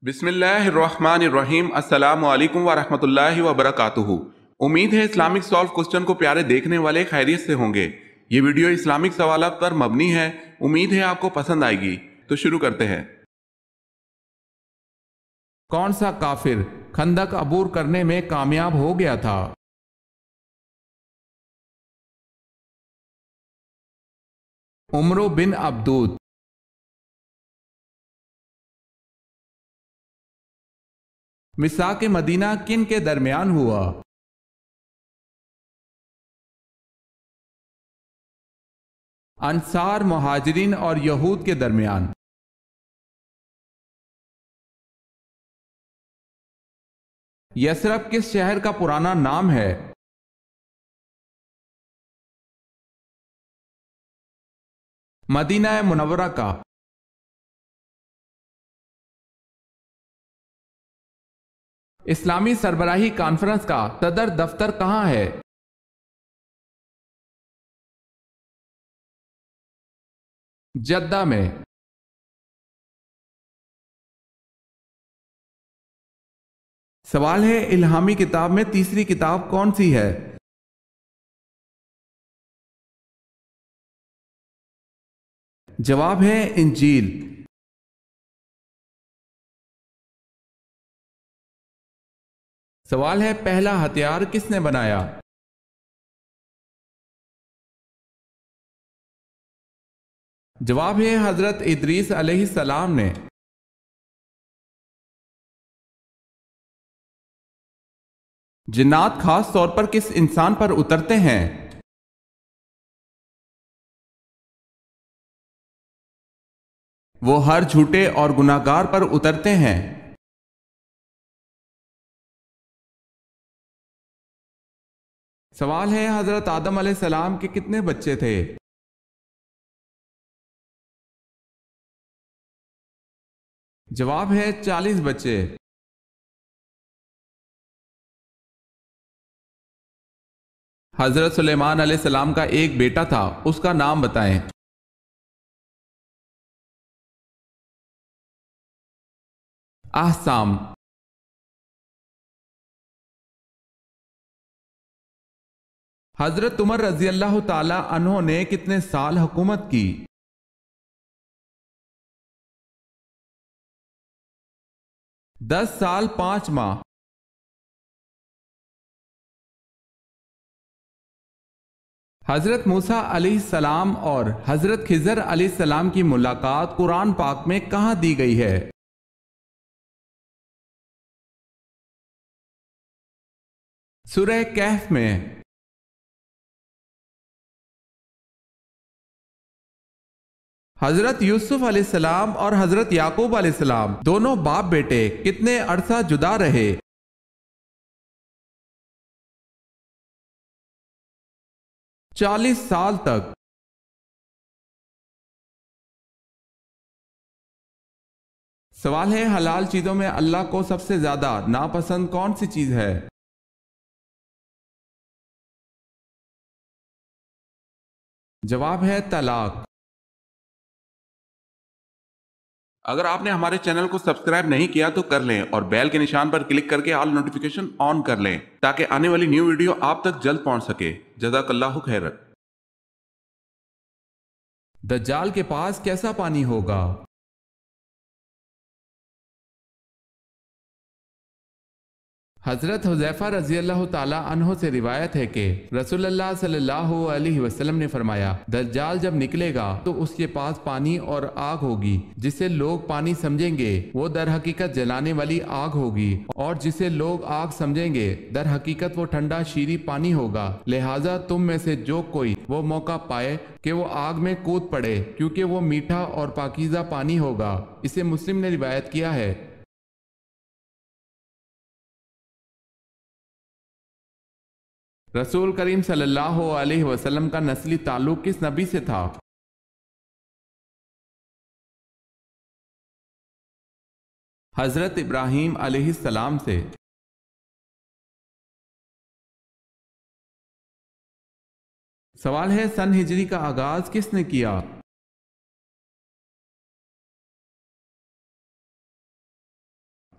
بسم اللہ الرحمن الرحیم۔ السلام علیکم ورحمۃ اللہ وبرکاتہ۔ امید ہے اسلامک سالو کوسچن کو پیارے دیکھنے والے خیریت سے ہوں گے۔ یہ ویڈیو اسلامک سوالات پر مبنی ہے، امید ہے آپ کو پسند آئے گی۔ تو شروع کرتے ہیں۔ کون سا کافر خندق عبور کرنے میں کامیاب ہو گیا تھا؟ عمرو بن عبدود۔ میثاق مدینہ کن کے درمیان ہوا؟ انصار، مہاجرین اور یہود کے درمیان۔ یثرب کس شہر کا پرانا نام ہے؟ مدینہ منورہ کا۔ اسلامی سربراہی کانفرنس کا صدر دفتر کہاں ہے؟ جدہ میں۔ سوال ہے، الہامی کتاب میں تیسری کتاب کون سی ہے؟ جواب ہے انجیل۔ سوال ہے، پہلا ہتھیار کس نے بنایا؟ جواب ہے حضرت ادریس علیہ السلام نے۔ جنات خاص طور پر کس انسان پر اترتے ہیں؟ وہ ہر جھوٹے اور گناہگار پر اترتے ہیں۔ سوال ہے، حضرت آدم علیہ السلام کے کتنے بچے تھے؟ جواب ہے 40 بچے۔ حضرت سلیمان علیہ السلام کا ایک بیٹا تھا، اس کا نام بتائیں۔ احسام۔ حضرت عمر رضی اللہ تعالی عنہ نے کتنے سال حکومت کی؟ 10 سال 5 ماہ۔ حضرت موسیٰ علیہ السلام اور حضرت خضر علیہ السلام کی ملاقات قرآن پاک میں کہاں دی گئی ہے؟ سورہ کہف میں۔ حضرت یوسف علیہ السلام اور حضرت یعقوب علیہ السلام دونوں باپ بیٹے کتنے عرصہ جدا رہے؟ 40 سال تک۔ سوال ہے، حلال چیزوں میں اللہ کو سب سے زیادہ ناپسند کون سی چیز ہے؟ جواب ہے طلاق۔ اگر آپ نے ہمارے چینل کو سبسکرائب نہیں کیا تو کر لیں اور بیل کے نشان پر کلک کر کے آل نوٹیفیکیشن آن کر لیں تاکہ آنے والی نیو ویڈیو آپ تک جلد پہنچ سکے۔ جزاک اللہ خیرت۔ دجال کے پاس کیسا پانی ہوگا؟ حضرت حذیفہ رضی اللہ تعالی عنہ سے روایت ہے کہ رسول اللہ صلی اللہ علیہ وسلم نے فرمایا، دجال جب نکلے گا تو اس کے پاس پانی اور آگ ہوگی، جسے لوگ پانی سمجھیں گے وہ در حقیقت جلانے والی آگ ہوگی، اور جسے لوگ آگ سمجھیں گے در حقیقت وہ ٹھنڈا شیریں پانی ہوگا۔ لہٰذا تم میں سے جو کوئی وہ موقع پائے کہ وہ آگ میں کود پڑے، کیونکہ وہ میٹھا اور پاکیزہ پانی ہوگا۔ اسے مسلم نے روایت کیا ہے۔ رسول کریم صلی اللہ علیہ وسلم کا نسلی تعلق کس نبی سے تھا؟ حضرت ابراہیم علیہ السلام سے۔ سوال ہے، سن ہجری کا آغاز کس نے کیا؟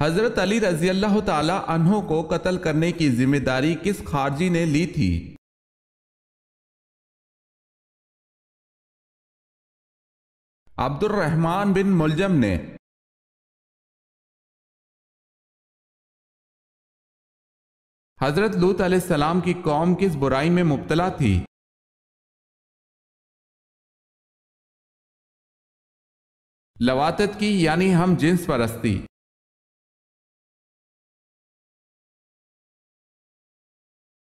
حضرت علی رضی اللہ تعالی عنہ کو قتل کرنے کی ذمہ داری کس خارجی نے لی تھی؟ عبد الرحمن بن ملجم نے۔ حضرت لوط علیہ السلام کی قوم کس برائی میں مبتلا تھی؟ لواطت کی یعنی ہم جنس پرستی۔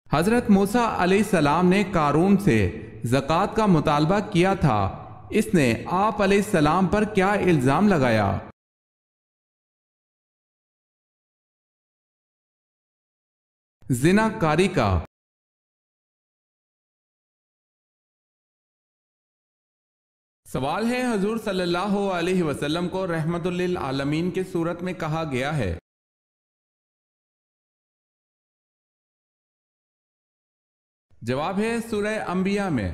حضرت موسیٰ علیہ السلام نے قارون سے زکوٰۃ کا مطالبہ کیا تھا، اس نے آپ علیہ السلام پر کیا الزام لگایا؟ زنا کاری کا۔ سوال ہے، حضور صلی اللہ علیہ وسلم کو رحمت للعالمین کے صورت میں کہا گیا ہے؟ جواب ہے سورہ انبیاء میں۔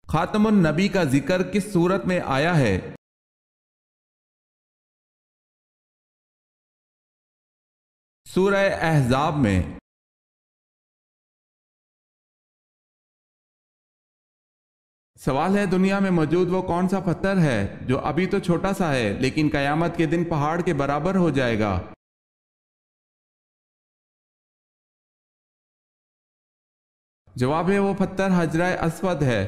خاتم النبی کا ذکر کس صورت میں آیا ہے؟ سورہ احزاب میں۔ سوال ہے، دنیا میں موجود وہ کون سا پتھر ہے جو ابھی تو چھوٹا سا ہے لیکن قیامت کے دن پہاڑ کے برابر ہو جائے گا؟ جواب ہے وہ پتھر حجرہ اسود ہے۔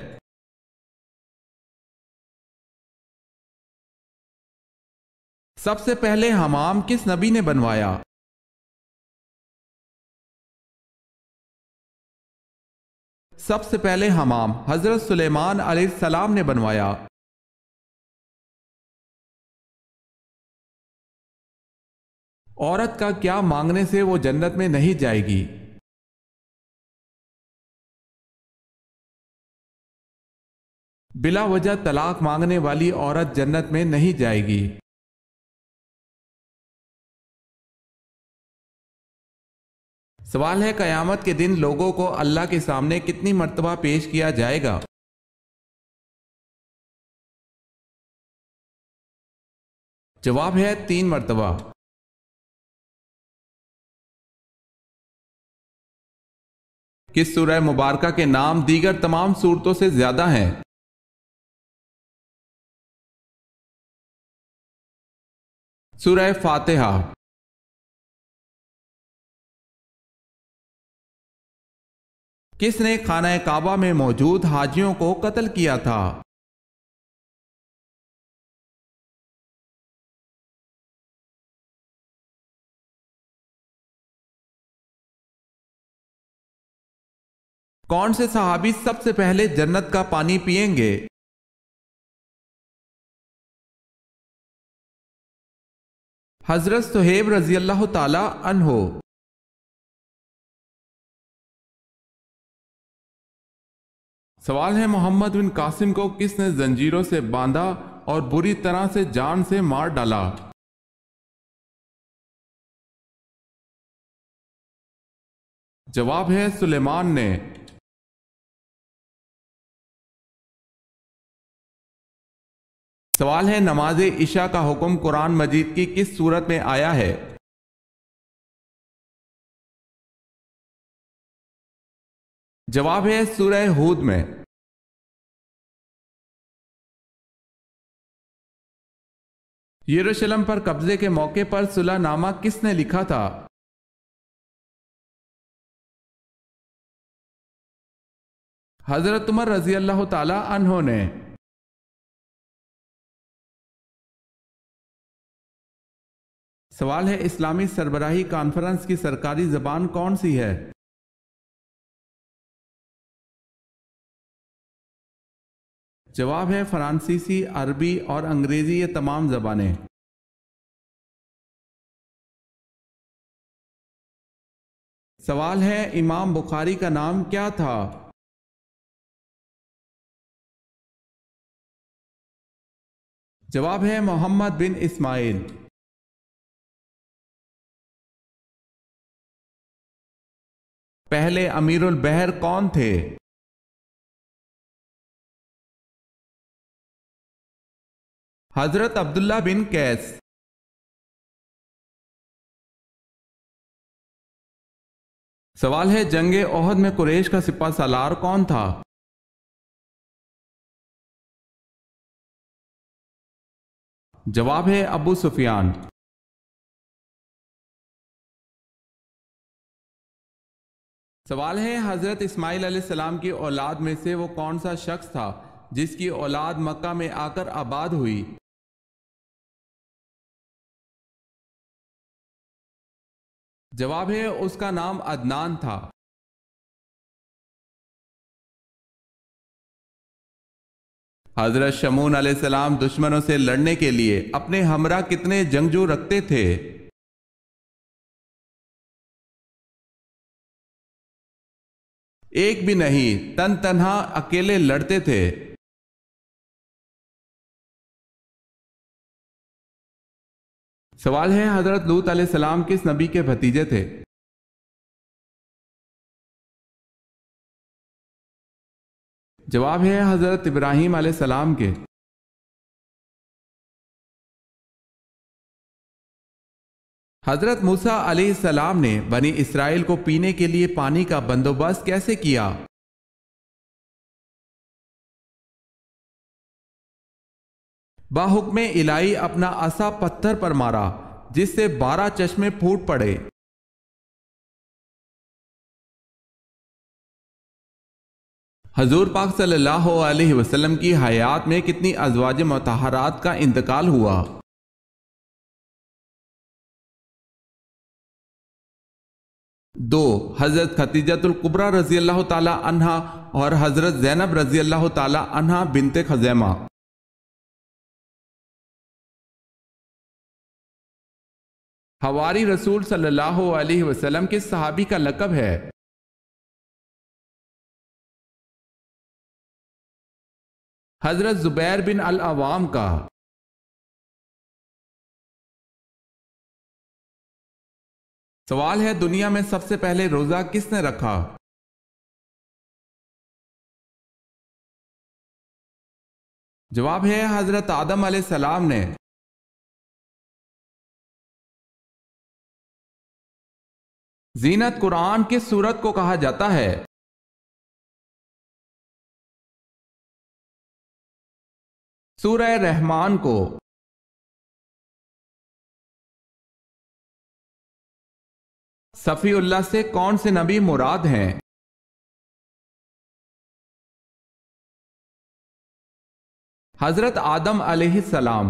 سب سے پہلے حمام کس نبی نے بنوایا؟ سب سے پہلے حمام حضرت سلیمان علیہ السلام نے بنوایا۔ عورت کا کیا مانگنے سے وہ جنت میں نہیں جائے گی؟ بلا وجہ طلاق مانگنے والی عورت جنت میں نہیں جائے گی۔ سوال ہے، قیامت کے دن لوگوں کو اللہ کے سامنے کتنی مرتبہ پیش کیا جائے گا؟ جواب ہے 3 مرتبہ۔ کس سورہ مبارکہ کے نام دیگر تمام سورتوں سے زیادہ ہیں؟ سورہ فاتحہ۔ کس نے خانہ کعبہ میں موجود حاجیوں کو قتل کیا تھا؟ کون سے صحابی سب سے پہلے جنت کا پانی پئیں گے؟ حضرت صہیب رضی اللہ تعالی عنہ۔ سوال ہے، محمد بن قاسم کو کس نے زنجیروں سے باندھا اور بری طرح سے جان سے مار ڈالا؟ جواب ہے سلیمان نے۔ سوال ہے، نماز عشاء کا حکم قرآن مجید کی کس سورت میں آیا ہے؟ جواب ہے سورہ ہود میں۔ یروشلم پر قبضے کے موقع پر صلح نامہ کس نے لکھا تھا؟ حضرت عمر رضی اللہ تعالی عنہ نے۔ سوال ہے، اسلامی سربراہی کانفرنس کی سرکاری زبان کون سی ہے؟ جواب ہے فرانسیسی، عربی اور انگریزی، یہ تمام زبانیں۔ سوال ہے، امام بخاری کا نام کیا تھا؟ جواب ہے محمد بن اسماعیل۔ پہلے امیر البحر کون تھے؟ حضرت عبداللہ بن قیس۔ سوال ہے جنگ احد میں قریش کا سپہ سالار کون تھا؟ جواب ہے ابو سفیان۔ سوال ہے حضرت اسماعیل علیہ السلام کی اولاد میں سے وہ کون سا شخص تھا جس کی اولاد مکہ میں آ کر آباد ہوئی؟ جواب ہے اس کا نام عدنان تھا۔ حضرت شمعون علیہ السلام دشمنوں سے لڑنے کے لیے اپنے ہمراہ کتنے جنگجو رکھتے تھے؟ ایک بھی نہیں، تن تنہا اکیلے لڑتے تھے۔ سوال ہے حضرت لوط علیہ السلام کس نبی کے بھتیجے تھے؟ جواب ہے حضرت ابراہیم علیہ السلام کے۔ حضرت موسیٰ علیہ السلام نے بنی اسرائیل کو پینے کے لیے پانی کا بندوبست کیسے کیا؟ باحکم الہی اپنا عصا پتھر پر مارا جس سے 12 چشمے پھوٹ پڑے۔ حضور پاک صلی اللہ علیہ وسلم کی حیات میں کتنی ازواج مطہرات کا انتقال ہوا؟ دو، حضرت خدیجہ الکبریٰ رضی اللہ تعالی عنہا اور حضرت زینب رضی اللہ تعالی عنہا بنت خزیمہ۔ حواری رسول صلی اللہ علیہ وسلم کس صحابی کا لقب ہے؟ حضرت زبیر بن العوام کا۔ سوال ہے دنیا میں سب سے پہلے روزہ کس نے رکھا؟ جواب ہے حضرت آدم علیہ السلام نے۔ زینت قرآن کس سورت کو کہا جاتا ہے؟ سورہ رحمان کو۔ صفی اللہ سے کون سے نبی مراد ہیں؟ حضرت آدم علیہ السلام۔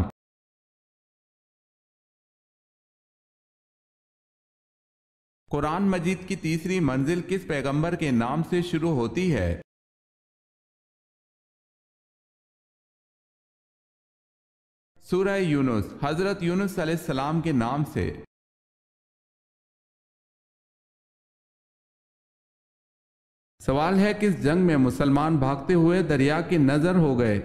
قرآن مجید کی تیسری منزل کس پیغمبر کے نام سے شروع ہوتی ہے؟ سورہ یونس، حضرت یونس علیہ السلام کے نام سے۔ سوال ہے کس جنگ میں مسلمان بھاگتے ہوئے دریا کے نظر ہو گئے؟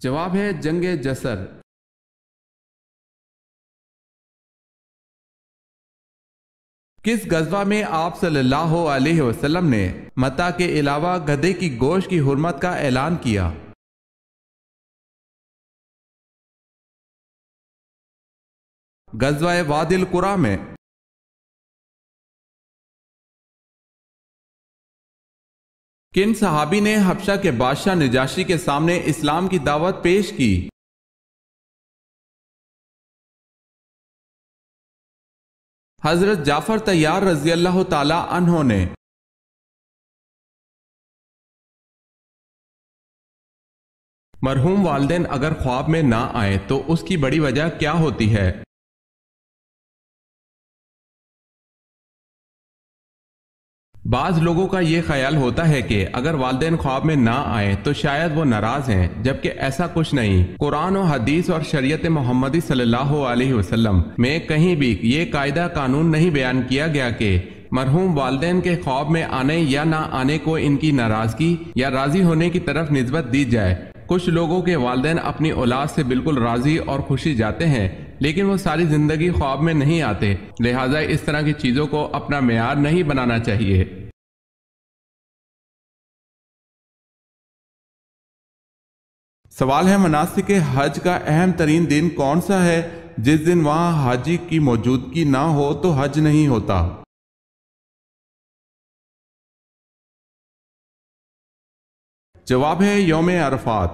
جواب ہے جنگ جسر۔ کس غزوہ میں آپ صلی اللہ علیہ وسلم نے متاع کے علاوہ گدھے کی گوشت کی حرمت کا اعلان کیا؟ غزوہ وادی القریٰ میں۔ کن صحابی نے حبشہ کے بادشاہ نجاشی کے سامنے اسلام کی دعوت پیش کی؟ حضرت جعفر طیار رضی اللہ تعالی عنہ نے۔ مرحوم والدین اگر خواب میں نہ آئیں تو اس کی بڑی وجہ کیا ہوتی ہے؟ بعض لوگوں کا یہ خیال ہوتا ہے کہ اگر والدین خواب میں نہ آئیں تو شاید وہ ناراض ہیں، جبکہ ایسا کچھ نہیں۔ قرآن و حدیث اور شریعت محمدی صلی اللہ علیہ وسلم میں کہیں بھی یہ قاعدہ قانون نہیں بیان کیا گیا کہ مرحوم والدین کے خواب میں آنے یا نہ آنے کو ان کی ناراضگی یا راضی ہونے کی طرف نسبت دی جائے۔ کچھ لوگوں کے والدین اپنی اولاد سے بالکل راضی اور خوشی جاتے ہیں، لیکن وہ ساری زندگی خواب میں نہیں آتے، لہٰذا اس طرح کی چیزوں کو اپنا معیار نہیں بنانا چاہیے۔ سوال ہے مناسک حج کا اہم ترین دن کون سا ہے؟ جس دن وہاں حاجی کی موجودگی نہ ہو تو حج نہیں ہوتا۔ جواب ہے یوم عرفات۔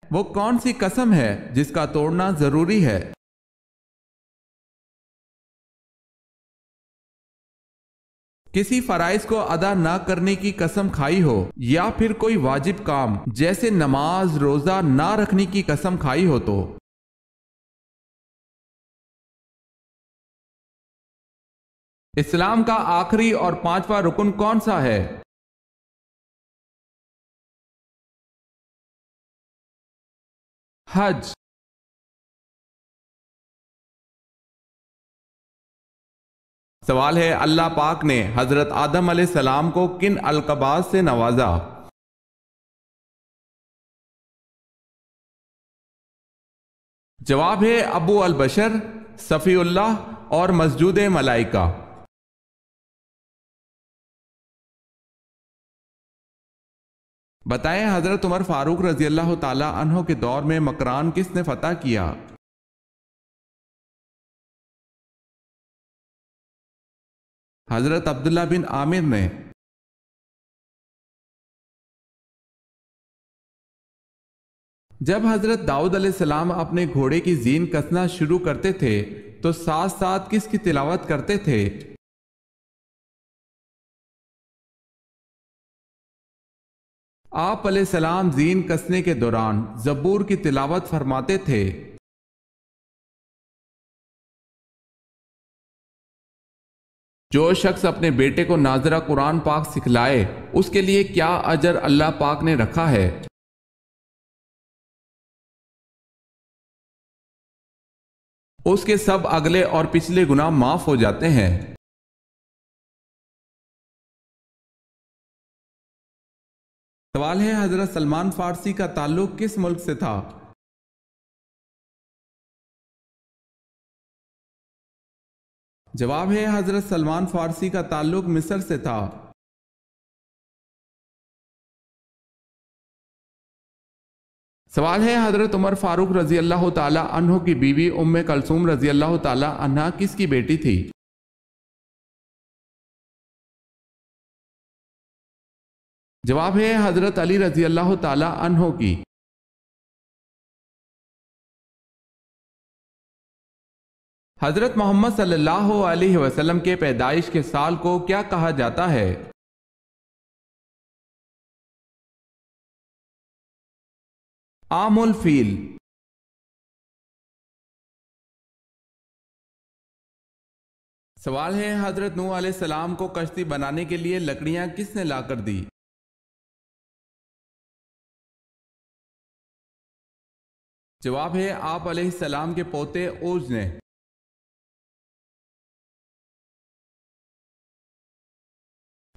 وہ کون سی قسم ہے جس کا توڑنا ضروری ہے؟ کسی فرائض کو ادا نہ کرنے کی قسم کھائی ہو یا پھر کوئی واجب کام جیسے نماز روزہ نہ رکھنے کی قسم کھائی ہو تو۔ اسلام کا آخری اور پانچواں رکن کون سا ہے؟ حج۔ سوال ہے اللہ پاک نے حضرت آدم علیہ السلام کو کن القابات سے نوازا؟ جواب ہے ابو البشر، صفی اللہ اور مسجود ملائکہ۔ بتائیں حضرت عمر فاروق رضی اللہ تعالی عنہ کے دور میں مکران کس نے فتح کیا؟ حضرت عبداللہ بن عامر نے۔ جب حضرت داؤد علیہ السلام اپنے گھوڑے کی زین کسنا شروع کرتے تھے تو ساتھ ساتھ کس کی تلاوت کرتے تھے؟ آپ علیہ السلام زین کسنے کے دوران زبور کی تلاوت فرماتے تھے۔ جو شخص اپنے بیٹے کو ناظرہ قرآن پاک سکھلائے اس کے لیے کیا اجر اللہ پاک نے رکھا ہے؟ اس کے سب اگلے اور پچھلے گناہ معاف ہو جاتے ہیں۔ سوال ہے حضرت سلمان فارسی کا تعلق کس ملک سے تھا؟ جواب ہے حضرت سلمان فارسی کا تعلق مصر سے تھا۔ سوال ہے حضرت عمر فاروق رضی اللہ تعالی عنہ کی بیوی ام کلثوم رضی اللہ تعالی عنہ کس کی بیٹی تھی؟ جواب ہے حضرت علی رضی اللہ تعالی عنہ کی۔ حضرت محمد صلی اللہ علیہ وسلم کے پیدائش کے سال کو کیا کہا جاتا ہے؟ عام الفیل۔ سوال ہے حضرت نوح علیہ السلام کو کشتی بنانے کے لیے لکڑیاں کس نے لا کر دی؟ جواب ہے آپ علیہ السلام کے پوتے اوج نے۔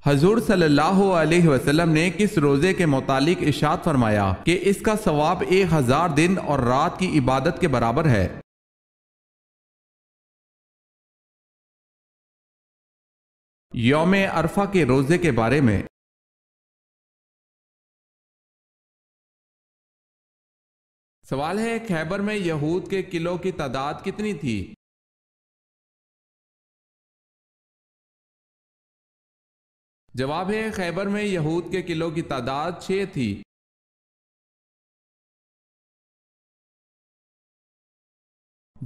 حضور صلی اللہ علیہ وسلم نے کس روزے کے متعلق ارشاد فرمایا کہ اس کا ثواب 1000 دن اور رات کی عبادت کے برابر ہے؟ یوم عرفہ کے روزے کے بارے میں۔ سوال ہے خیبر میں یہود کے قلعوں کی تعداد کتنی تھی؟ جواب ہے خیبر میں یہود کے قلعوں کی تعداد 6 تھی۔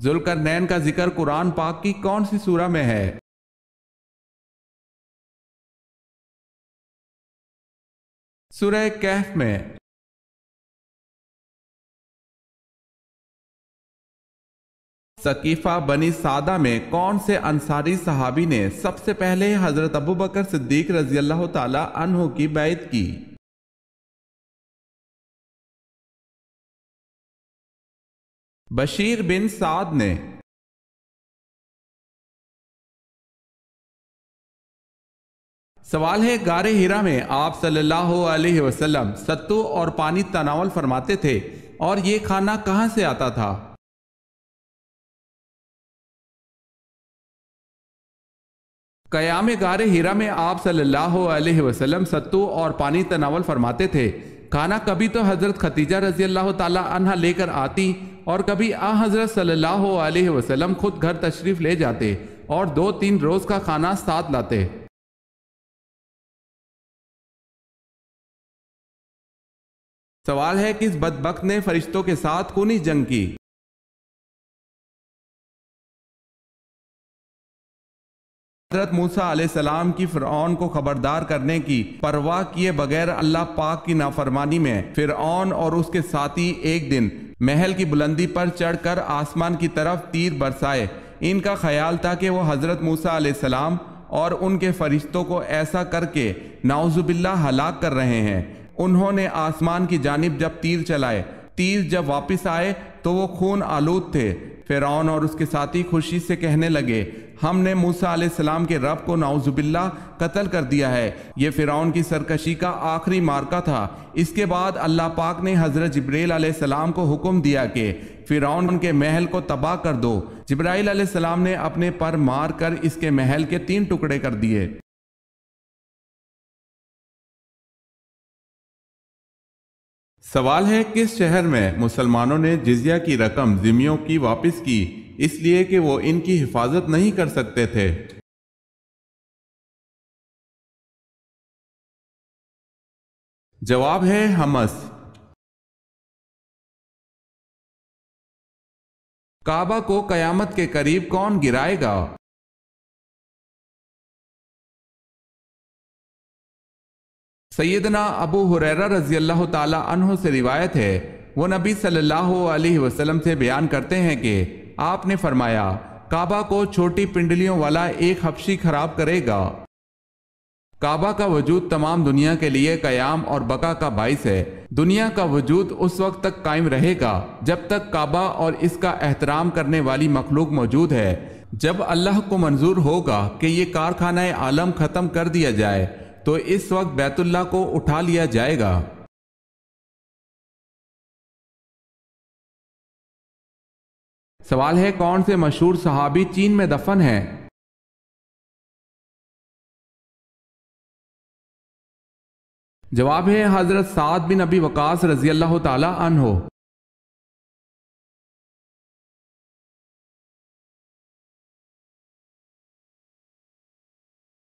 ذوالقرنین کا ذکر قرآن پاک کی کون سی سورہ میں ہے؟ سورہ کہف میں۔ ثقیفہ بنی سعدہ میں کون سے انصاری صحابی نے سب سے پہلے حضرت ابوبکر صدیق رضی اللہ تعالی عنہ کی بیعت کی؟ بشیر بن سعد نے۔ سوال ہے غار ہرا میں آپ صلی اللہ علیہ وسلم ستو اور پانی تناول فرماتے تھے اور یہ کھانا کہاں سے آتا تھا؟ قیام غار ہیرا میں آپ صلی اللہ علیہ وسلم ستو اور پانی تناول فرماتے تھے۔ کھانا کبھی تو حضرت خدیجہ رضی اللہ تعالی عنہ لے کر آتی اور کبھی حضرت صلی اللہ علیہ وسلم خود گھر تشریف لے جاتے اور 2-3 روز کا کھانا ساتھ لاتے۔ سوال ہے کس بدبخت نے فرشتوں کے ساتھ خونی جنگ کی؟ حضرت موسیٰ علیہ السلام کی فرعون کو خبردار کرنے کی پرواہ کیے بغیر اللہ پاک کی نافرمانی میں فرعون اور اس کے ساتھی ایک دن محل کی بلندی پر چڑھ کر آسمان کی طرف تیر برسائے۔ ان کا خیال تھا کہ وہ حضرت موسیٰ علیہ السلام اور ان کے فرشتوں کو ایسا کر کے نعوذ باللہ ہلاک کر رہے ہیں۔ انہوں نے آسمان کی جانب جب تیر چلائے، تیر جب واپس آئے تو وہ خون آلود تھے۔ فرعون اور اس کے ساتھی خوشی سے کہنے لگے، ہم نے موسیٰ علیہ السلام کے رب کو نعوذ باللہ قتل کر دیا ہے۔ یہ فرعون کی سرکشی کا آخری مارکہ تھا۔ اس کے بعد اللہ پاک نے حضرت جبرائیل علیہ السلام کو حکم دیا کہ فرعون کے محل کو تباہ کر دو۔ جبرائیل علیہ السلام نے اپنے پر مار کر اس کے محل کے 3 ٹکڑے کر دیے۔ سوال ہے کس شہر میں مسلمانوں نے جزیہ کی رقم ذمیوں کی واپس کی اس لیے کہ وہ ان کی حفاظت نہیں کر سکتے تھے؟ جواب ہے حمص۔ کعبہ کو قیامت کے قریب کون گرائے گا؟ سیدنا ابو ہریرہ رضی اللہ تعالی عنہ سے روایت ہے، وہ نبی صلی اللہ علیہ وسلم سے بیان کرتے ہیں کہ آپ نے فرمایا، کعبہ کو چھوٹی پنڈلیوں والا ایک حبشی خراب کرے گا۔ کعبہ کا وجود تمام دنیا کے لیے قیام اور بقا کا باعث ہے۔ دنیا کا وجود اس وقت تک قائم رہے گا جب تک کعبہ اور اس کا احترام کرنے والی مخلوق موجود ہے۔ جب اللہ کو منظور ہوگا کہ یہ کارخانہ عالم ختم کر دیا جائے تو اس وقت بیت اللہ کو اٹھا لیا جائے گا۔ سوال ہے کون سے مشہور صحابی چین میں دفن ہیں؟ جواب ہے حضرت سعد بن ابی وقاص رضی اللہ تعالی عنہ۔